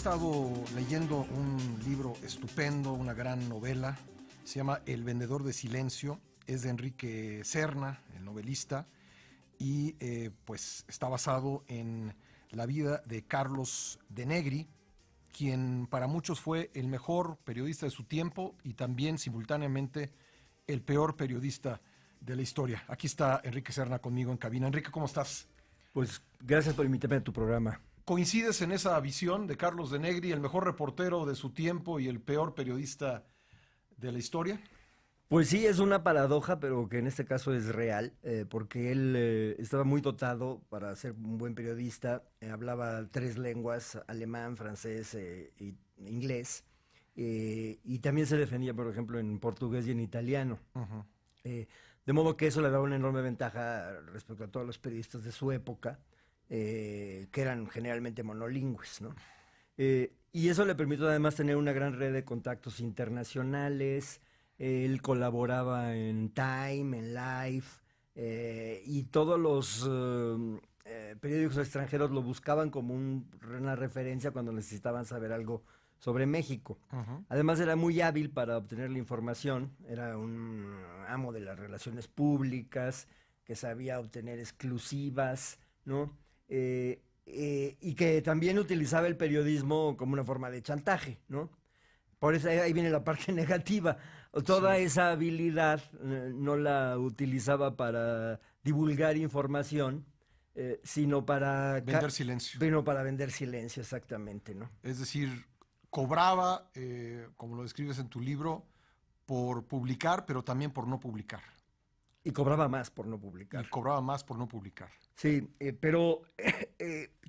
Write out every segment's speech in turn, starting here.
estado leyendo un libro estupendo, una gran novela, se llama El vendedor de silencio, es de Enrique Serna, el novelista, y pues está basado en la vida de Carlos de Negri, quien para muchos fue el mejor periodista de su tiempo y también simultáneamente el peor periodista de la historia. Aquí está Enrique Serna conmigo en cabina. Enrique, ¿cómo estás? Pues gracias por invitarme a tu programa. ¿Coincides en esa visión de Carlos de Negri, el mejor reportero de su tiempo y el peor periodista de la historia? Pues sí, es una paradoja, pero que en este caso es real, porque él estaba muy dotado para ser un buen periodista, hablaba 3 lenguas, alemán, francés e inglés, y también se defendía, por ejemplo, en portugués y en italiano. Uh-huh. De modo que eso le daba una enorme ventaja respecto a todos los periodistas de su época, que eran generalmente monolingües, ¿no? Y eso le permitió además tener una gran red de contactos internacionales. Él colaboraba en Time, en Life, y todos los periódicos extranjeros lo buscaban como una referencia cuando necesitaban saber algo sobre México. Uh-huh. Además era muy hábil para obtener la información, era un amo de las relaciones públicas, que sabía obtener exclusivas, ¿no? Y que también utilizaba el periodismo como una forma de chantaje, ¿no? Por eso ahí viene la parte negativa. Toda esa habilidad no la utilizaba para divulgar información, sino para... Vender silencio. Sino para vender silencio, exactamente, ¿no? Es decir, cobraba, como lo describes en tu libro, por publicar, pero también por no publicar. Y cobraba más por no publicar. Y cobraba más por no publicar. Sí, pero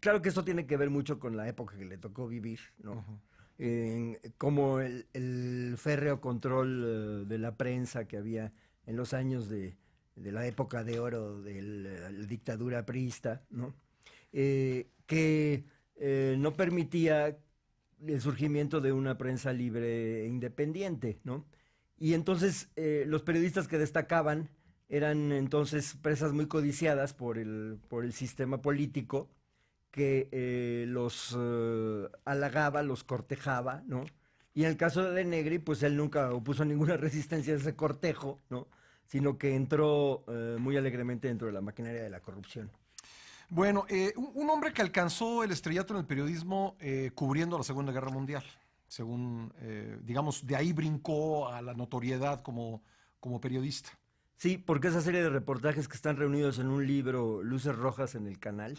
claro que eso tiene que ver mucho con la época que le tocó vivir, ¿no? Uh-huh. Como el férreo control de la prensa que había en los años de la época de oro de la dictadura priista, ¿no? Que no permitía el surgimiento de una prensa libre e independiente, ¿no? Y entonces los periodistas que destacaban eran entonces presas muy codiciadas por el sistema político, que los halagaba, los cortejaba, ¿no? Y en el caso de Negri, pues él nunca opuso ninguna resistencia a ese cortejo, ¿no? Sino que entró muy alegremente dentro de la maquinaria de la corrupción. Bueno, un hombre que alcanzó el estrellato en el periodismo cubriendo la Segunda Guerra Mundial. Según, digamos, de ahí brincó a la notoriedad como periodista. Sí, porque esa serie de reportajes que están reunidos en un libro, Luces Rojas en el Canal,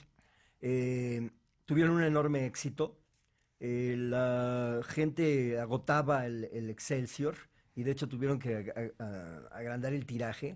tuvieron un enorme éxito. La gente agotaba el Excelsior y de hecho tuvieron que agrandar el tiraje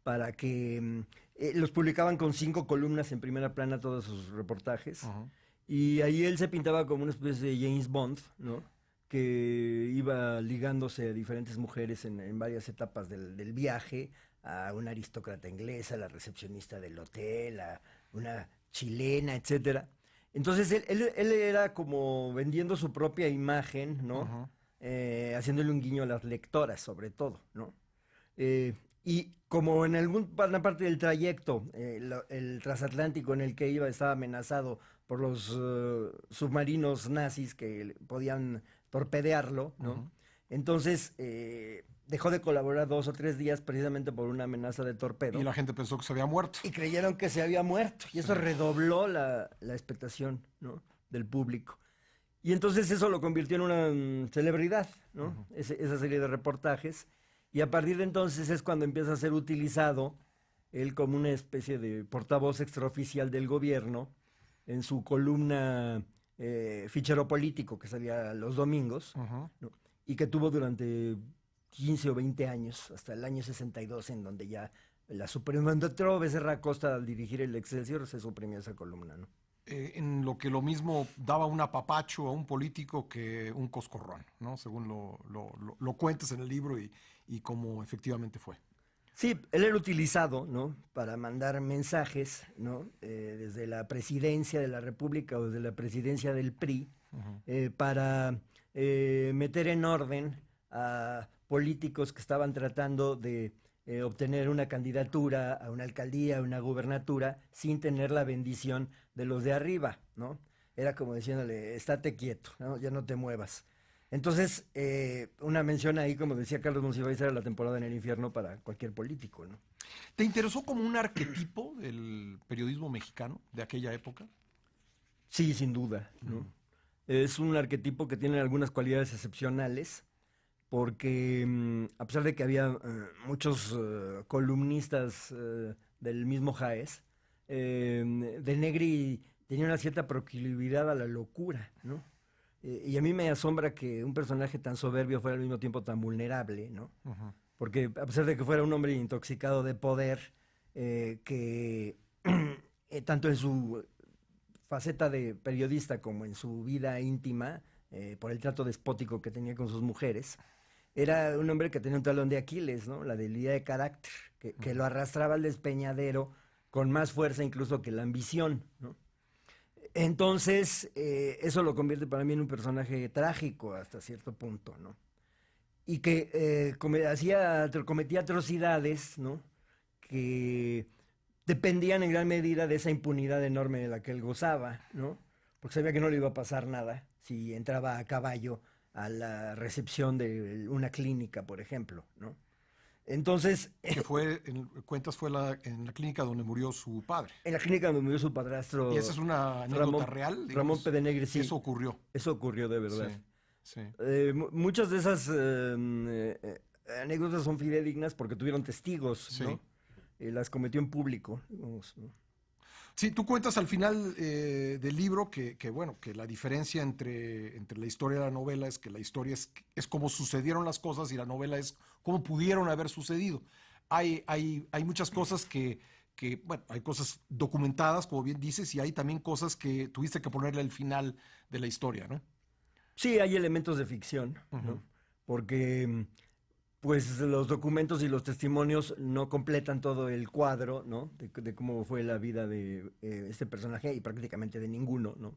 para que los publicaban con 5 columnas en primera plana todos sus reportajes. Uh-huh. Y ahí él se pintaba como una especie de James Bond, ¿no? Que iba ligándose a diferentes mujeres en varias etapas del viaje, a una aristócrata inglesa, a la recepcionista del hotel, a una chilena, etcétera. Entonces él era como vendiendo su propia imagen, ¿no? Uh-huh. Haciéndole un guiño a las lectoras, sobre todo, ¿no? Y como en alguna parte del trayecto, el transatlántico en el que iba estaba amenazado por los submarinos nazis que podían torpedearlo, ¿no? Uh-huh. Entonces dejó de colaborar 2 o 3 días precisamente por una amenaza de torpedo. Y la gente pensó que se había muerto. Y creyeron que se había muerto. Y eso redobló la expectación, ¿no? Del público. Y entonces eso lo convirtió en una celebridad, ¿no? Uh-huh. Esa serie de reportajes. Y a partir de entonces es cuando empieza a ser utilizado él como una especie de portavoz extraoficial del gobierno en su columna Fichero Político, que salía los domingos, Uh-huh. ¿no? Y que tuvo durante 15 o 20 años, hasta el año 62, en donde ya la suprimió. Cuando entró Becerra Acosta al dirigir el Excelsior, se suprimió esa columna, ¿no? En lo que lo mismo daba un apapacho a un político que un coscorrón, ¿no? Según lo cuentas en el libro y cómo efectivamente fue. Sí, él era utilizado, ¿no? Para mandar mensajes, ¿no? Desde la presidencia de la República o desde la presidencia del PRI, Uh-huh. para meter en orden a políticos que estaban tratando de obtener una candidatura a una alcaldía, a una gubernatura, sin tener la bendición de los de arriba, ¿no? era como diciéndole, estate quieto, ¿no? Ya no te muevas. Entonces, una mención ahí, como decía Carlos Monsiváis, era la temporada en el infierno para cualquier político, ¿no? ¿Te interesó como un arquetipo del periodismo mexicano de aquella época? Sí, sin duda, ¿no? Es un arquetipo que tiene algunas cualidades excepcionales, porque a pesar de que había muchos columnistas del mismo Jaez, De Negri tenía una cierta proclividad a la locura, ¿no? Y a mí me asombra que un personaje tan soberbio fuera al mismo tiempo tan vulnerable, ¿no? Ujú. Porque a pesar de que fuera un hombre intoxicado de poder, que tanto en su faceta de periodista como en su vida íntima, por el trato despótico que tenía con sus mujeres, era un hombre que tenía un talón de Aquiles, ¿no? La debilidad de carácter, que lo arrastraba al despeñadero con más fuerza incluso que la ambición, ¿no? Entonces, eso lo convierte para mí en un personaje trágico hasta cierto punto, ¿no? Y que cometía atrocidades, ¿no? Que dependían en gran medida de esa impunidad enorme de la que él gozaba, ¿no? Porque sabía que no le iba a pasar nada si entraba a caballo a la recepción de una clínica, por ejemplo, ¿no? Entonces, Que fue, cuentas, fue en la clínica donde murió su padre. en la clínica donde murió su Y esa padrastro, es una anécdota Ramón, real, Ramón digamos. Pedenegre, Eso sí, ocurrió. eso ocurrió de Sí, verdad. sí. Muchas de esas anécdotas son fidedignas porque tuvieron testigos, Sí. ¿no? Las cometió en público, digamos, ¿no? Sí, tú cuentas al final del libro bueno, que la diferencia entre la historia y la novela es que la historia es cómo sucedieron las cosas y la novela es cómo pudieron haber sucedido. Hay muchas cosas bueno, hay cosas documentadas, como bien dices, y hay también cosas que tuviste que ponerle al final de la historia, ¿no? Sí, hay elementos de ficción, Ujú. ¿no? Porque pues los documentos y los testimonios no completan todo el cuadro, ¿no? De cómo fue la vida de este personaje y prácticamente de ninguno, ¿no?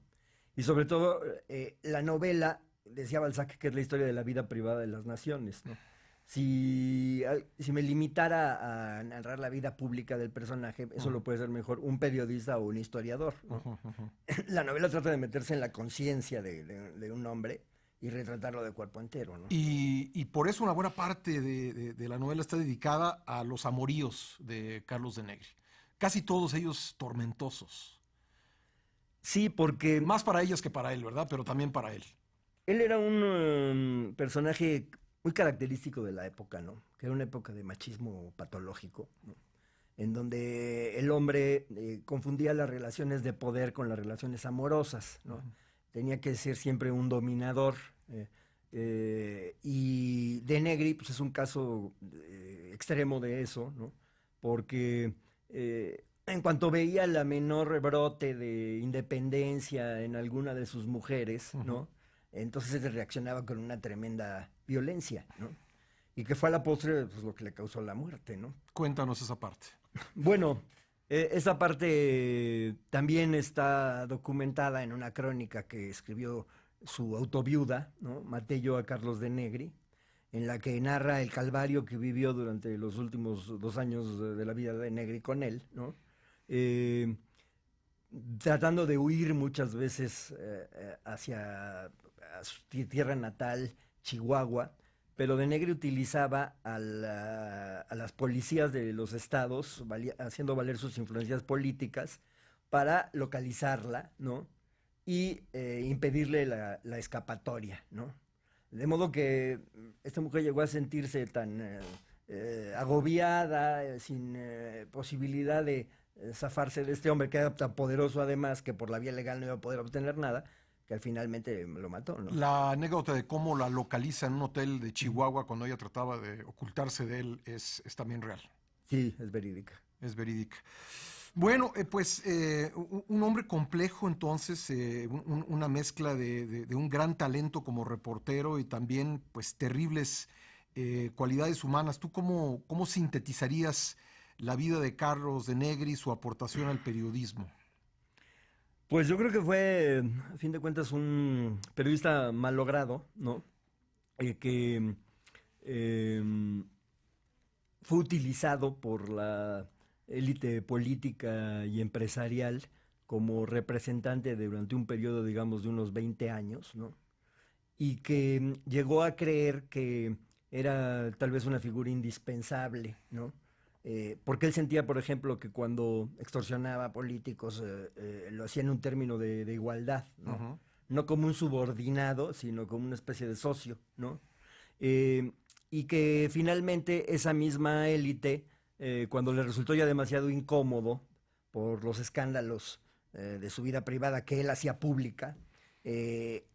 Y sobre todo, la novela, decía Balzac, que es la historia de la vida privada de las naciones, ¿no? Si me limitara a narrar la vida pública del personaje, eso lo puede hacer mejor un periodista o un historiador, ¿no? Ujú, ujú. La novela trata de meterse en la conciencia de un hombre y retratarlo de cuerpo entero, ¿no? Y por eso una buena parte de la novela está dedicada a los amoríos de Carlos de Negri. Casi todos ellos tormentosos. Sí, porque Más para ellas que para él, ¿verdad? Pero también para él. él era un personaje muy característico de la época, ¿no? Que era una época de machismo patológico, ¿no? En donde el hombre confundía las relaciones de poder con las relaciones amorosas, ¿no? Tenía que ser siempre un dominador. Y De Negri, pues es un caso extremo de eso, ¿no? Porque en cuanto veía la menor brote de independencia en alguna de sus mujeres, ¿no? Entonces él reaccionaba con una tremenda violencia, ¿no? Y que fue a la postre pues, lo que le causó la muerte, ¿no? Cuéntanos esa parte. Bueno, esa parte también está documentada en una crónica que escribió su autoviuda, ¿no? Maté a Carlos de Negri, en la que narra el calvario que vivió durante los últimos 2 años de la vida de Negri con él, ¿no? Eh, Tratando de huir muchas veces hacia a su tierra natal, Chihuahua, pero De Negri utilizaba a las policías de los estados, haciendo valer sus influencias políticas para localizarla, ¿no? Y impedirle la escapatoria, ¿no? De modo que esta mujer llegó a sentirse tan agobiada, sin posibilidad de zafarse de este hombre que era tan poderoso además que por la vía legal no iba a poder obtener nada, que al finalmente lo mató, ¿no? La anécdota de cómo la localiza en un hotel de Chihuahua cuando ella trataba de ocultarse de él es también real. Sí, es verídica. Es verídica. Bueno, pues un hombre complejo entonces, una mezcla de un gran talento como reportero y también pues terribles cualidades humanas. ¿Tú cómo sintetizarías la vida de Carlos de Negri y su aportación al periodismo? Pues yo creo que fue, a fin de cuentas, un periodista mal logrado, ¿no? Que fue utilizado por la élite política y empresarial como representante durante un periodo, digamos, de unos 20 años, ¿no? Y que llegó a creer que era tal vez una figura indispensable, ¿no? Porque él sentía, por ejemplo, que cuando extorsionaba a políticos lo hacía en un término de igualdad, ¿no? Ujú. No como un subordinado, sino como una especie de socio, ¿no? Eh, y que finalmente esa misma élite, cuando le resultó ya demasiado incómodo por los escándalos de su vida privada que él hacía pública,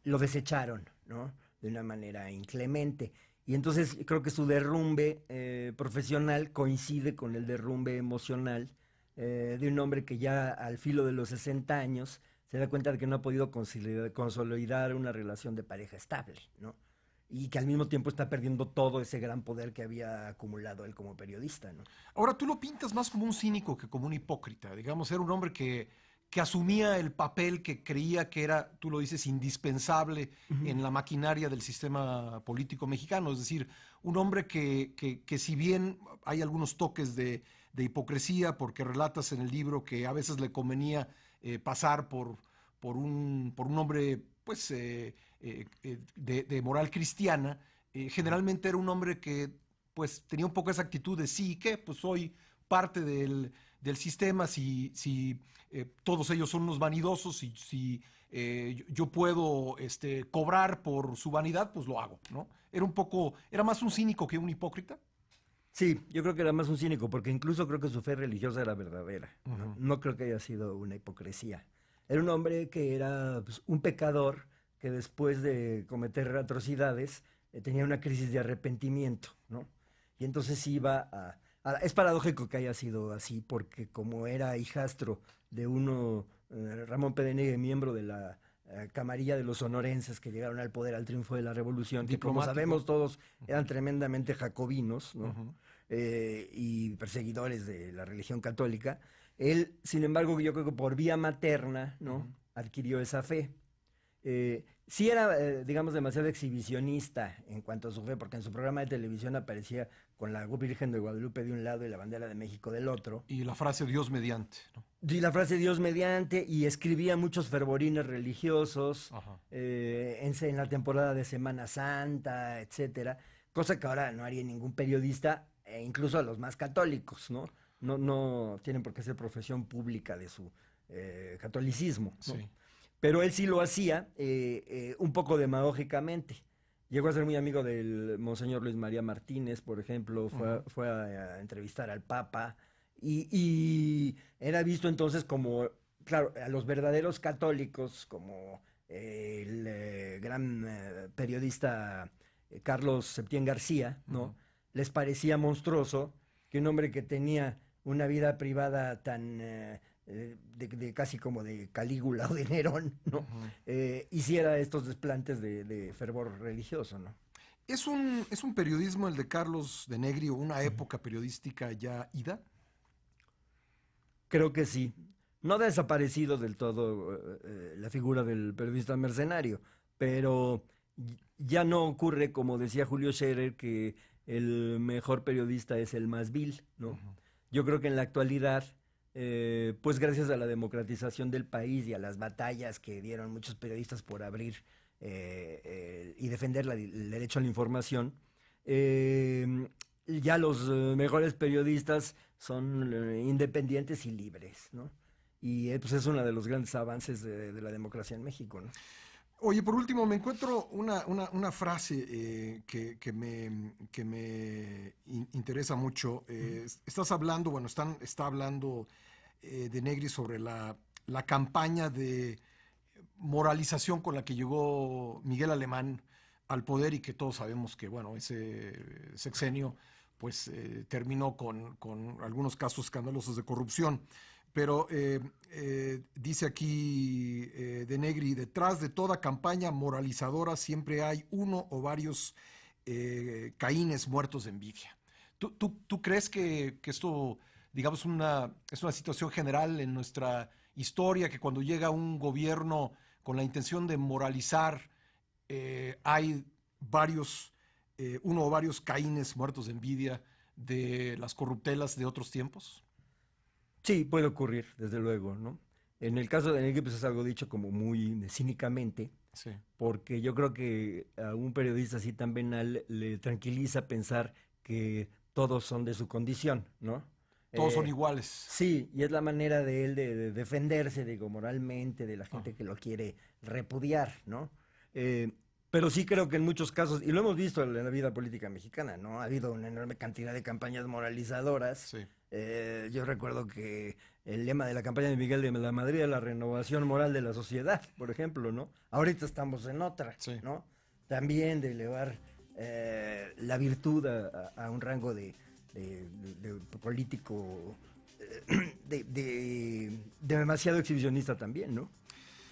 lo desecharon, ¿no? De una manera inclemente. Y entonces creo que su derrumbe profesional coincide con el derrumbe emocional de un hombre que ya al filo de los 60 años se da cuenta de que no ha podido consolidar una relación de pareja estable, ¿no? Y que al mismo tiempo está perdiendo todo ese gran poder que había acumulado él como periodista, ¿no? Ahora, tú lo pintas más como un cínico que como un hipócrita. Digamos, era un hombre que asumía el papel que creía que era, tú lo dices, indispensable Ujú. en la maquinaria del sistema político mexicano. Es decir, un hombre que si bien hay algunos toques de hipocresía, porque relatas en el libro que a veces le convenía pasar por un hombre pues, de moral cristiana, generalmente era un hombre que pues tenía un poco esa actitud de sí, que pues soy parte del sistema, si todos ellos son unos vanidosos, si yo puedo cobrar por su vanidad, pues lo hago, ¿no? Era un poco, era más un cínico que un hipócrita. Sí, yo creo que era más un cínico, porque incluso creo que su fe religiosa era verdadera, ¿no? Ujú. No creo que haya sido una hipocresía. Era un hombre que era pues, un pecador que después de cometer atrocidades tenía una crisis de arrepentimiento, ¿no? Y entonces iba es paradójico que haya sido así, porque como era hijastro de uno, Ramón Pedenegue, miembro de la camarilla de los sonorenses que llegaron al poder al triunfo de la revolución, que como Diplomático. sabemos todos eran Ujú. tremendamente jacobinos, ¿no? Ujú. Y perseguidores de la religión católica. Él, sin embargo, yo creo que por vía materna, ¿no? Ujú. Adquirió esa fe. Sí era, digamos, demasiado exhibicionista en cuanto a su fe, porque en su programa de televisión aparecía con la Virgen de Guadalupe de un lado y la bandera de México del otro. Y la frase Dios mediante, ¿no? Y la frase Dios mediante, y escribía muchos fervorines religiosos Ajá. en la temporada de Semana Santa, etcétera, cosa que ahora no haría ningún periodista, e incluso a los más católicos, ¿no? No tienen por qué ser profesión pública de su catolicismo, ¿no? Sí. Pero él sí lo hacía un poco demagógicamente. Llegó a ser muy amigo del Monseñor Luis María Martínez, por ejemplo, Ujú. fue a entrevistar al Papa y era visto entonces como, claro, a los verdaderos católicos, como el gran periodista Carlos Septién García, Ujú. ¿no? Les parecía monstruoso que un hombre que tenía una vida privada tan de casi como de Calígula o de Nerón, ¿no? Ujú. Hiciera estos desplantes de fervor religioso, ¿no? Es un periodismo el de Carlos de Negri, o una Ujú. época periodística ya ida. Creo que sí. No ha desaparecido del todo la figura del periodista mercenario, pero ya no ocurre, como decía Julio Scherer, que el mejor periodista es el más vil, ¿no? Ujú. Yo creo que en la actualidad, pues gracias a la democratización del país y a las batallas que dieron muchos periodistas por abrir y defender el derecho a la información, eh, ya los mejores periodistas son independientes y libres, ¿no? Y pues es uno de los grandes avances de la democracia en México, ¿no? Oye, por último, me encuentro una frase que me interesa mucho. Estás hablando, bueno, está hablando de Negri sobre la campaña de moralización con la que llegó Miguel Alemán al poder y que todos sabemos que, bueno, ese sexenio pues terminó con algunos casos escandalosos de corrupción. Pero dice aquí de Negri, detrás de toda campaña moralizadora siempre hay uno o varios caínes muertos de envidia. ¿Tú crees que esto, digamos, es una situación general en nuestra historia, que cuando llega un gobierno con la intención de moralizar, hay varios, uno o varios caínes muertos de envidia de las corruptelas de otros tiempos? Sí, puede ocurrir, desde luego, ¿no? En el caso de Enrique, pues es algo dicho como muy cínicamente, Sí. porque yo creo que a un periodista así tan venal le tranquiliza pensar que todos son de su condición, ¿no? Todos son Eh, iguales. sí, y es la manera de él de defenderse, digo, moralmente, de la Ah, gente que lo quiere repudiar, ¿no? Eh, pero sí creo que en muchos casos, y lo hemos visto en la vida política mexicana, ¿no? Ha habido una enorme cantidad de campañas moralizadoras. sí. Yo recuerdo que el lema de la campaña de Miguel de la Madrid era la renovación moral de la sociedad, por ejemplo, ¿no? Ahorita estamos en otra, Sí. ¿no? También de elevar la virtud a un rango de político de demasiado exhibicionista también, ¿no?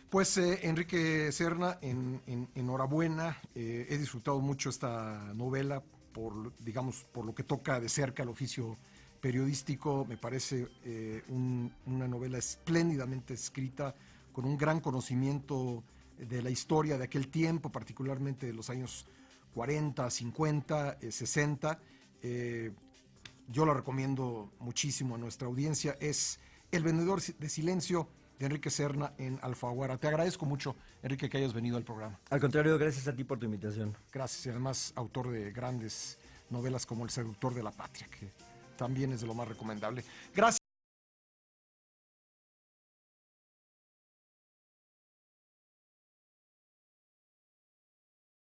Pues Enrique Serna, enhorabuena. He disfrutado mucho esta novela por, digamos, por lo que toca de cerca al oficio periodístico. Me parece una novela espléndidamente escrita, con un gran conocimiento de la historia de aquel tiempo, particularmente de los años 40, 50, 60. Yo la recomiendo muchísimo a nuestra audiencia. Es El vendedor de silencio, de Enrique Serna, en Alfaguara. Te agradezco mucho, Enrique, que hayas venido al programa. Al contrario, gracias a ti por tu invitación. Gracias. Y además, autor de grandes novelas como El seductor de la patria, que también es de lo más recomendable. Gracias.